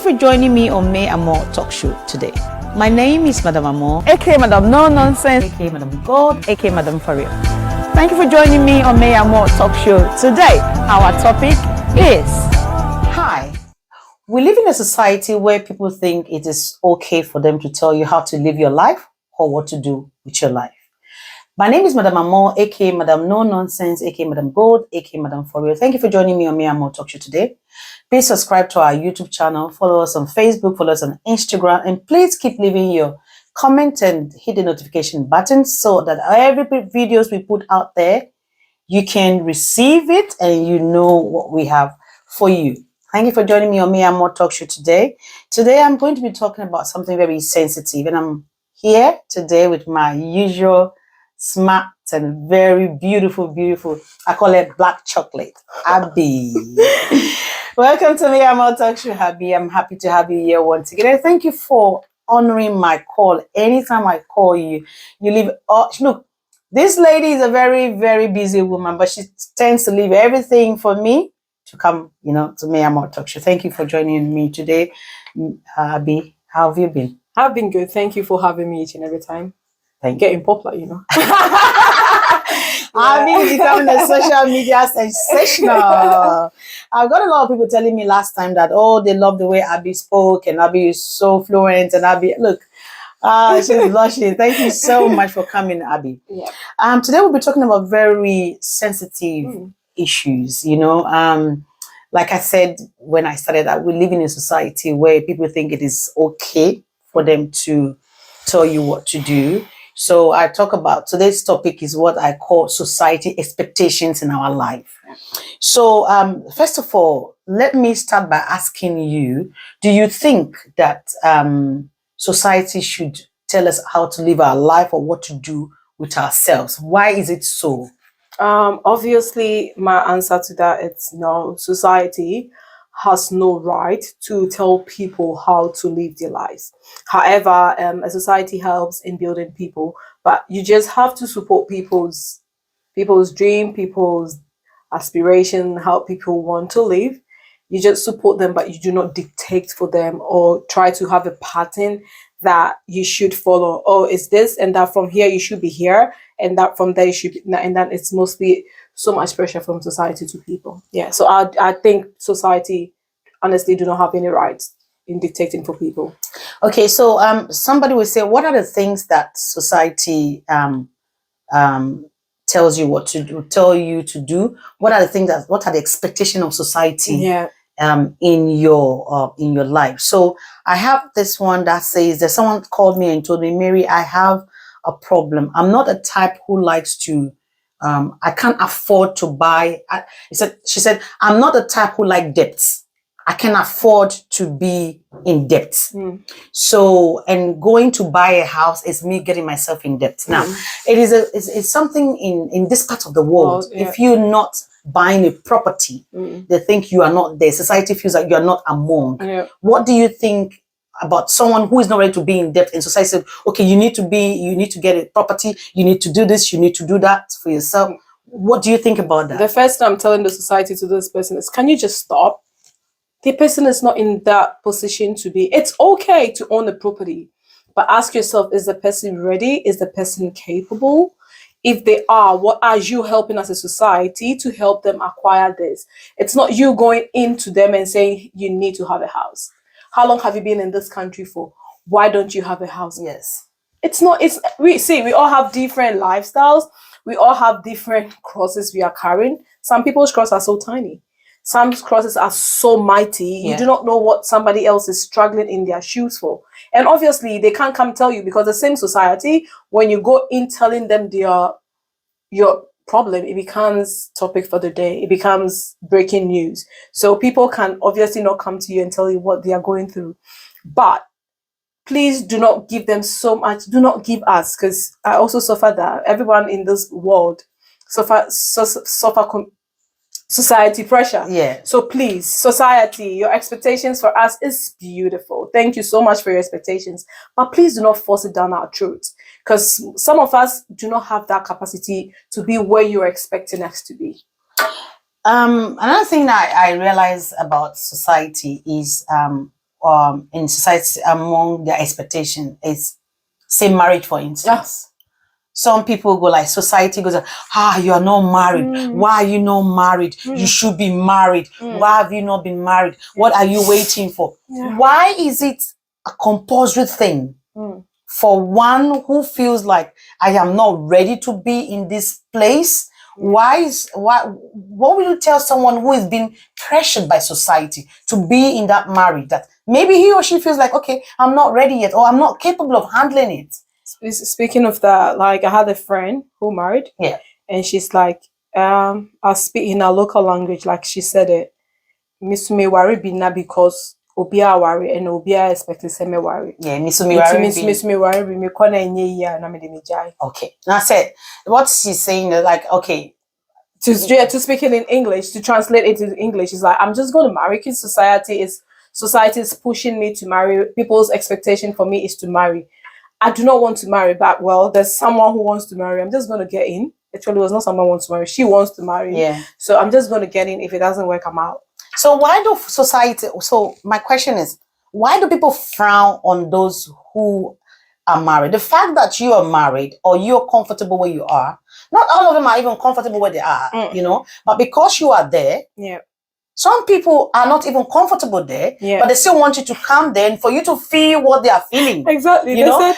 for joining me on May and More Talk Show today. My name is Madam Amor, aka Madam No Nonsense, aka Madam God, aka Madam For Real. Thank you for joining me on May and More Talk Show today. Our topic is Hi. We live in a society where people think it is okay for them to tell you how to live your life or what to do with your life. My name is Madam Amor, aka Madam No Nonsense, aka Madam Gold, aka Madam For Real. Thank you for joining me on May and More Talk Show today. Please subscribe to our YouTube channel, follow us on Facebook, follow us on Instagram, and please keep leaving your comment and hit the notification button so that every videos we put out there, you can receive it and you know what we have for you. Thank you for joining me on May and More Talk Show today. Today I'm going to be talking about something very sensitive, and I'm here today with my usual smart and very beautiful, I call it black chocolate, Abby. Welcome to May and More Talk Show, Abby. I'm happy to have you here once again. And thank you for honoring my call. Anytime I call you, you leave. Oh, look, this lady is a very, very busy woman, but she tends to leave everything for me to come, to May and More Talk Show. Thank you for joining me today, Abby. How have you been? I've been good. Thank you for having me each and every time. Thank Getting popular, Abby is becoming a social media sensational. I've got a lot of people telling me last time that, oh, they love the way Abby spoke and Abby is so fluent. And Abby, look, she's blushing. Thank you so much for coming, Abby. Yeah. Today we'll be talking about very sensitive issues, Like I said, when I started that, we live in a society where people think it is okay for them to tell you what to do. So I talk about today's topic is what I call society expectations in our life. So first of all, let me start by asking you, do you think that society should tell us how to live our life or what to do with ourselves? Why is it so? Obviously, my answer to that is no. Society has no right to tell people how to live their lives. However, a society helps in building people, but you just have to support people's dream, people's aspiration, how people want to live. You just support them, but you do not dictate for them or try to have a pattern that you should follow. Oh, it's this and that, from here you should be here, and that from there you should be, and that it's mostly so much pressure from society to people. Yeah, so I think society honestly do not have any rights in dictating for people. Okay, so somebody will say, what are the things that society tells you what to do, tell you to do? What are the things what are the expectations of society? Yeah. In your life? So I have this one that says that someone called me and told me, Mary, I have a problem. I'm not a type who likes to I can't afford to buy. She said, I'm not the type who like debts. I can afford to be in debt. So, and going to buy a house is me getting myself in debt. Now, it's something in this part of the world. If you're not buying a property, they think you are not there. Society feels like you are not among. What do you think about someone who is not ready to be in debt, and society said, okay, you need to get a property, you need to do this, you need to do that for yourself? What do you think about that? The first time I'm telling the society to this person is, can you just stop? The person is not in that position to be. It's okay to own a property, but ask yourself, is the person ready? Is the person capable? If they are, what are you helping as a society to help them acquire this? It's not you going into them and saying you need to have a house. How long have you been in this country for? Why don't you have a house? Yes. We all have different lifestyles. We all have different crosses we are carrying. Some people's crosses are so tiny. Some crosses are so mighty. You do not know what somebody else is struggling in their shoes for. And obviously they can't come tell you, because the same society, when you go in telling them your problem, it becomes topic for the day. It becomes breaking news. So people can obviously not come to you and tell you what they are going through. But please do not give them so much. Do not give us, because I also suffer that. Everyone in this world suffer society pressure. Yeah. So please, society, your expectations for us is beautiful. Thank you so much for your expectations. But please do not force it down our throats, because some of us do not have that capacity to be where you're expecting us to be. Another thing that I realize about society is in society among their expectation is, say, marriage, for instance. Some people go like, society goes, you are not married. Why are you not married? You should be married. Why have you not been married? What are you waiting for? Why is it a compulsory thing for one who feels like, I am not ready to be in this place? What will you tell someone who is being pressured by society to be in that marriage, that maybe he or she feels like, okay, I'm not ready yet, or I'm not capable of handling it? Speaking of that, like, I had a friend who married, and she's like, I'll speak in our local language, like she said it. Miss me worry bina because obia worry and obia expect to say me worry. Yeah, miss me worry me kona enye ya na me de me jai. Okay. Now said what she's saying is like, okay, to speak it in English, to translate it into English, is like, I'm just going to marry because society is pushing me to marry. People's expectation for me is to marry. I do not want to marry back. Well, there's someone who wants to marry. I'm just going to get in. Actually, it was not someone who wants to marry. She wants to marry. Yeah. So I'm just going to get in. If it doesn't work, I'm out. So why do society, so my question is, why do people frown on those who are married? The fact that you are married or you're comfortable where you are, not all of them are even comfortable where they are, you know, but because you are there, some people are not even comfortable there, but they still want you to come there and for you to feel what they are feeling. Exactly. You know?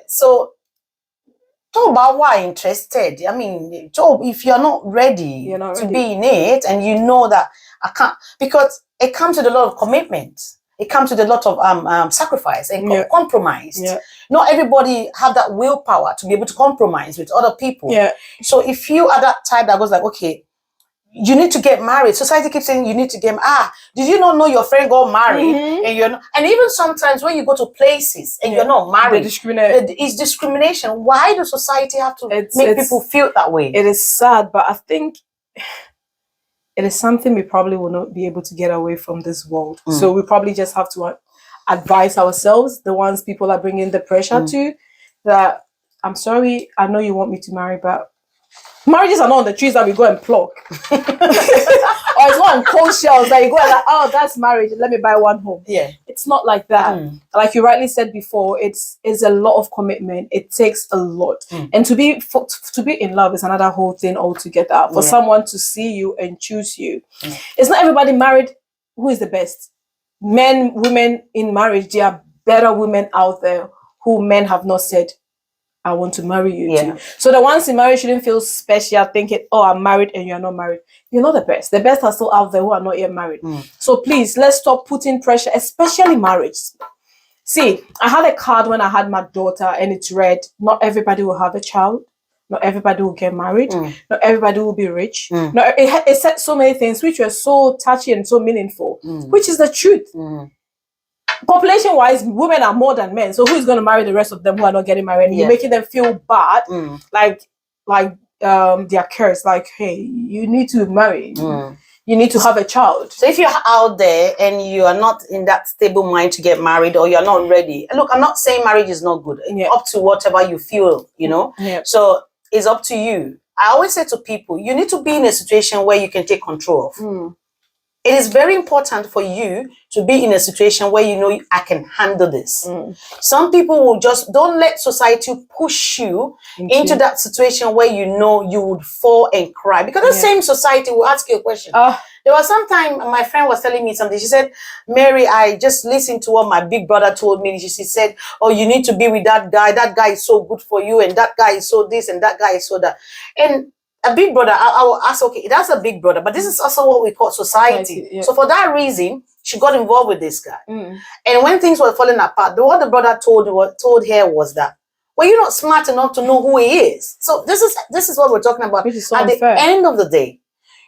So talk about why interested. I mean, Job, if you're not ready to be in it, and you know that I can't, because it comes with a lot of commitment. It comes with a lot of sacrifice and compromise. Not everybody have that willpower to be able to compromise with other people. So if you are that type that goes like, okay, you need to get married. Society keeps saying you need to get married. Did you not know your friend got married? And you're not, and even sometimes when you go to places and you're not married, it's discrimination. Why does society have to make people feel that way? It is sad, but I think it is something we probably will not be able to get away from this world. So we probably just have to advise ourselves, the ones people are bringing the pressure to, that I'm sorry, I know you want me to marry, but marriages are not on the trees that we go and pluck. Or it's not on cold shells that you go and like, oh, that's marriage, let me buy one home. It's not like that. Like you rightly said before, it's a lot of commitment. It takes a lot. And to be in love is another whole thing altogether. For someone to see you and choose you. It's not everybody married who is the best. Men, women in marriage, there are better women out there who men have not said, I want to marry you too. So the ones in marriage shouldn't feel special thinking, oh, I'm married and you're not married. You're not the best. The best are still out there who are not yet married. So please, let's stop putting pressure, especially marriage. See, I had a card when I had my daughter and it read, not everybody will have a child. Not everybody will get married. Not everybody will be rich. It said so many things which were so touchy and so meaningful, which is the truth. Population-wise, women are more than men. So who's going to marry the rest of them who are not getting married? You're making them feel bad, like they're cursed. Like, hey, you need to marry. You need to have a child. So if you're out there and you are not in that stable mind to get married, or you're not ready, look, I'm not saying marriage is not good. Up to whatever you feel, you know. So it's up to you. I always say to people, you need to be in a situation where you can take control of. It is very important for you to be in a situation where you know I can handle this. Some people will just, don't let society push you into that situation where you know you would fall and cry. Because the same society will ask you a question. There was some time my friend was telling me something. She said, Mary, I just listened to what my big brother told me. She said, oh, you need to be with that guy. That guy is so good for you. And that guy is so this and that guy is so that. And a big brother, I will ask, okay, that's a big brother, but this is also what we call society. So for that reason, she got involved with this guy. And when things were falling apart, what the brother told her was that, well, you're not smart enough to know who he is. So this is what we're talking about. So at unfair. The end of the day,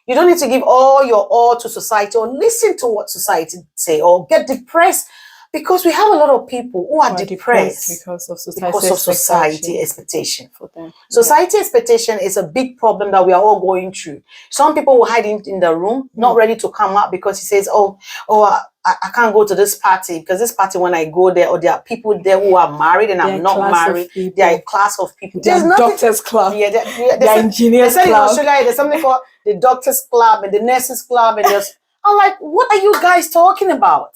you don't need to give all your all to society or listen to what society say or get depressed. Because we have a lot of people who are depressed because of society expectation for them. Society expectation is a big problem that we are all going through. Some people will hide in the room, not ready to come out because he says, I can't go to this party because this party, when I go there, or there are people there who are married and I'm not married. They are a class of people. There's doctors club. They're engineers club. In Australia, there's something called the doctors club and the nurses club. And I'm like, what are you guys talking about?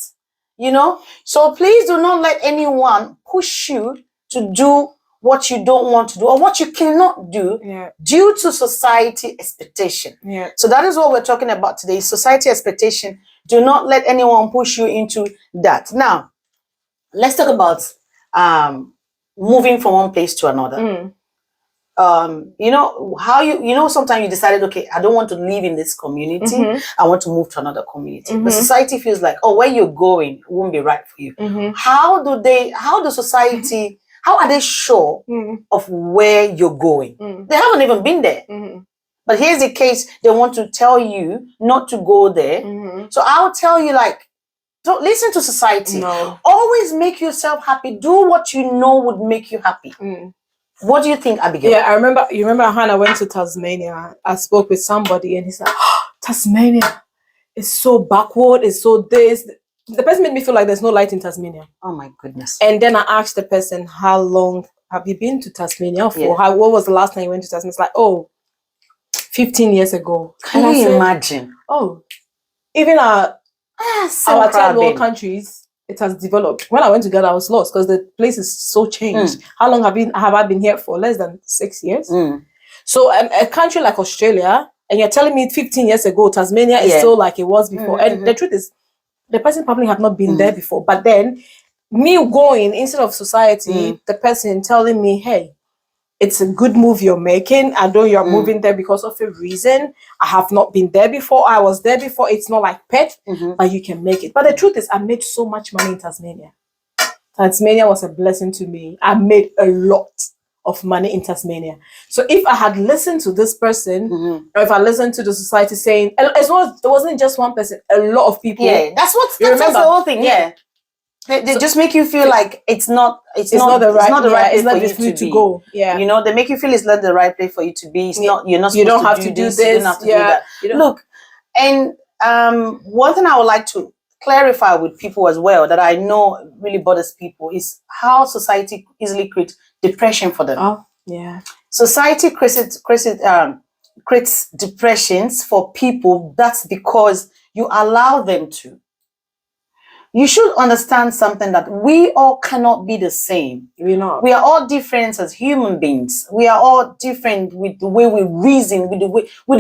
You know? So please do not let anyone push you to do what you don't want to do or what you cannot do due to society expectation. So that is what we're talking about today, society expectation. Do not let anyone push you into that. Now, let's talk about moving from one place to another. You know how sometimes you decided, okay, I don't want to live in this community. I want to move to another community. But society feels like, oh, where you're going won't be right for you. How are they sure of where you're going? They haven't even been there. But here's the case, they want to tell you not to go there. So I'll tell you, like, don't listen to society. No. Always make yourself happy. Do what you know would make you happy. What do you think, Abigail? Yeah, you remember Hannah went to Tasmania. I spoke with somebody and he said, oh, Tasmania is so backward, it's so this. The person made me feel like there's no light in Tasmania. Oh my goodness. And then I asked the person, how long have you been to Tasmania for? What was the last time you went to Tasmania? It's like, 15 years ago. Can you imagine? Oh, even our third world countries, it has developed. When I went to Ghana, I was lost because the place is so changed. How long have I been here for? Less than 6 years. So a country like Australia, and you're telling me 15 years ago, Tasmania is still like it was before. And the truth is, the person probably have not been there before. But then, me going, instead of society, the person telling me, hey, it's a good move you're making. I know you're moving there because of a reason. I have not been there before. I was there before. It's not like pet, but you can make it. But the truth is, I made so much money in Tasmania. Tasmania was a blessing to me. I made a lot of money in Tasmania. So if I had listened to this person, or if I listened to the society saying, as well as there wasn't just one person, a lot of people. Yeah, that's the whole thing. Yeah. They just make you feel like it's not the right place for you to go. Yeah, you know, they make you feel it's not the right place for you to be. You don't have to do this. You don't have to do that. Look, and one thing I would like to clarify with people as well that I know really bothers people is how society easily creates depression for them. Oh, yeah. Society creates depressions for people. That's because you allow them to. You should understand something, that we all cannot be the same. We're not. We are all different as human beings. We are all different with the way we reason, with the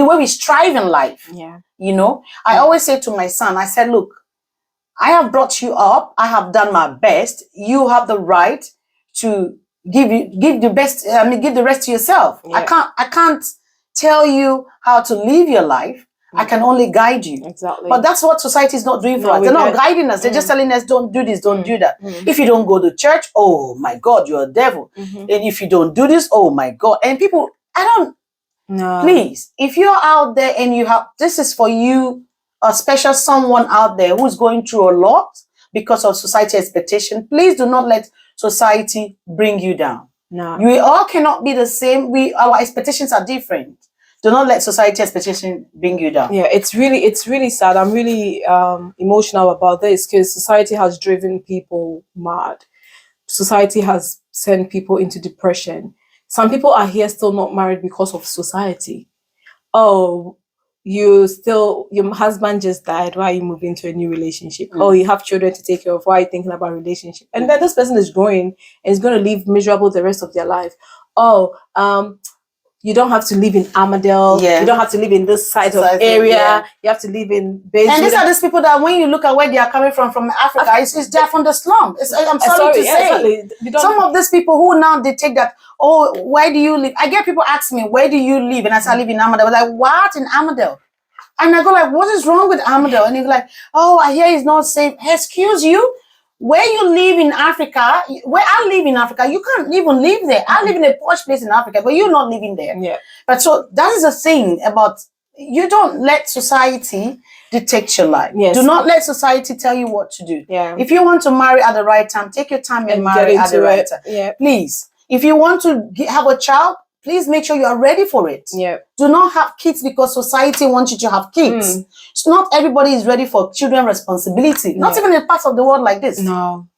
way we strive in life. Yeah. You know, I always say to my son, I said, look, I have brought you up. I have done my best. You have the right to give the best. I mean, give the rest to yourself. Yeah. I can't tell you how to live your life. I can only guide you. Exactly. But that's what society is not doing for us. They're not guiding us. They're just telling us, don't do this, don't do that. If you don't go to church, oh my God, you're a devil. And if you don't do this, oh my God. And people, please, if you're out there and this is for you, a special someone out there who's going through a lot because of society expectation, please do not let society bring you down. No. We all cannot be the same. Our expectations are different. Do not let society expectation bring you down. Yeah, it's really sad. I'm really emotional about this because society has driven people mad. Society has sent people into depression. Some people are here still not married because of society. Oh, your husband just died. Why are you moving to a new relationship? Oh, you have children to take care of. Why are you thinking about relationship? And then this person is growing and is going to live miserable the rest of their life. Oh, you don't have to live in Armadale. Yeah. You don't have to live in this side of area. Yeah. You have to live in Beijing. And these are these people that when you look at where they are coming from Africa, it's they're from the slum. I'm sorry to say. Some of these people who now they take that, oh, where do you live? I get people ask me, where do you live? And I say, I live in Armadale. I was like, what, in Armadale? And I go like, what is wrong with Armadale? And he's like, oh, I hear it's not safe. Excuse you? Where you live in Africa, where I live in Africa, you can't even live there. I live in a posh place in Africa, but you're not living there. Yeah. But so that is the thing about, you don't let society dictate your life. Yes. Do not let society tell you what to do. Yeah. If you want to marry at the right time, take your time and marry at the right time. Yeah. Please. If you want to have a child, please make sure you are ready for it. Yeah. Do not have kids because society wants you to have kids. So not everybody is ready for children responsibility. Not even in parts of the world like this. No.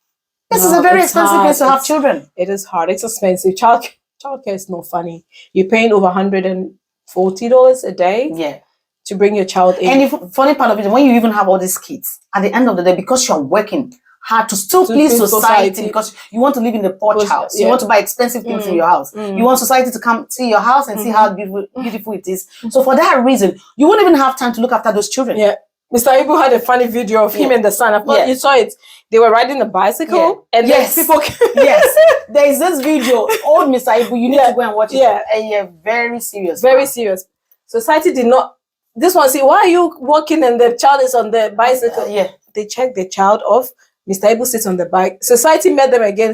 This is a very expensive place to have children. It is hard. It's expensive. Childcare is not funny. You're paying over $140 a day to bring your child in. And the funny part of it, when you even have all these kids, at the end of the day, because you're working hard to still please society because you want to live in a posh house. You want to buy expensive things in your house. You want society to come see your house and see how beautiful it is. So for that reason, you won't even have time to look after those children. Yeah. Mr. Ibu had a funny video of him and the son. Of course, you saw it. They were riding a bicycle, and then people. There is this video. Old Mr. Ibu, you need to go and watch it. And very serious. Very serious. Society did not. This one, see, why are you walking and the child is on the bicycle? They checked the child off. Mr. Ibu sits on the bike. Society met them again.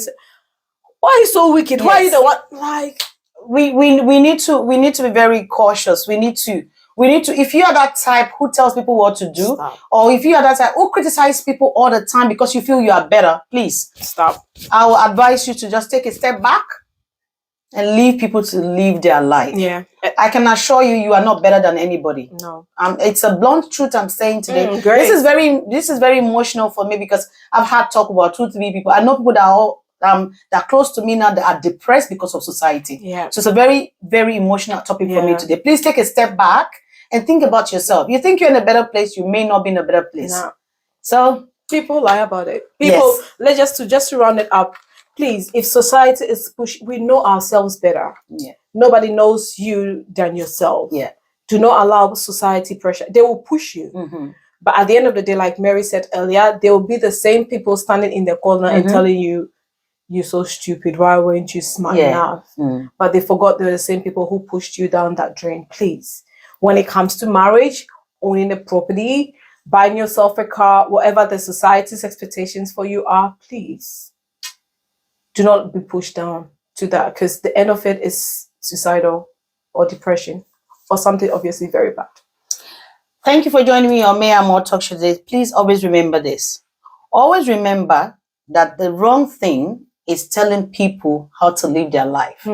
Why are you so wicked? Why are you the one? Like, we need to be very cautious. We need to, if you are that type who tells people what to do, or if you are that type who criticize people all the time because you feel you are better, please stop. I will advise you to just take a step back and leave people to live their life. Yeah. I can assure you, you are not better than anybody. No. It's a blunt truth I'm saying today. Great. This is very emotional for me because I've had talk about 2-3 people. I know people that are all that are close to me now that are depressed because of society. Yeah. So it's a very, very emotional topic for me today. Please take a step back and think about yourself. You think you're in a better place, you may not be in a better place. No. So people lie about it. People, let's just to round it up. Please, if society is pushing, we know ourselves better. Yeah. Nobody knows you than yourself. Yeah. Do not allow society pressure. They will push you. But at the end of the day, like Mary said earlier, there will be the same people standing in the corner and telling you, you're so stupid. Why weren't you smart enough? But they forgot they're the same people who pushed you down that drain. Please, when it comes to marriage, owning a property, buying yourself a car, whatever the society's expectations for you are, please do not be pushed down to that, because the end of it is suicidal or depression or something obviously very bad. Thank you for joining me on May I More Talk Show today. Please always remember this. Always remember that the wrong thing is telling people how to live their life.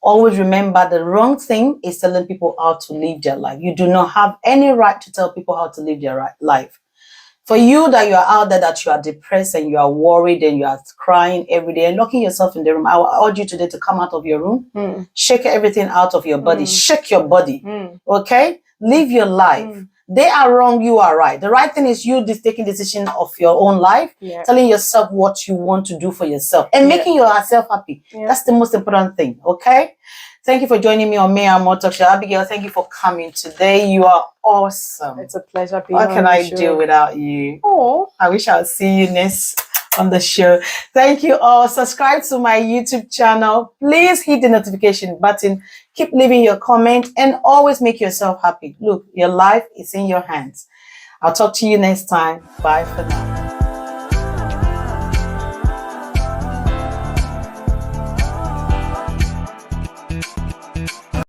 Always remember the wrong thing is telling people how to live their life. You do not have any right to tell people how to live their life. For you that you are out there, that you are depressed and you are worried and you are crying every day and locking yourself in the room, I will urge you today to come out of your room, shake everything out of your body, shake your body, okay? Live your life. They are wrong, you are right. The right thing is you taking decision of your own life, telling yourself what you want to do for yourself and making yourself happy. That's the most important thing, okay? Thank you for joining me on May I More Talk Show. Abigail, thank you for coming today. You are awesome. It's a pleasure being on the show. What can I do without you? Oh, I wish I'll see you next on the show. Thank you all. Subscribe to my YouTube channel. Please hit the notification button. Keep leaving your comment and always make yourself happy. Look, your life is in your hands. I'll talk to you next time. Bye for now.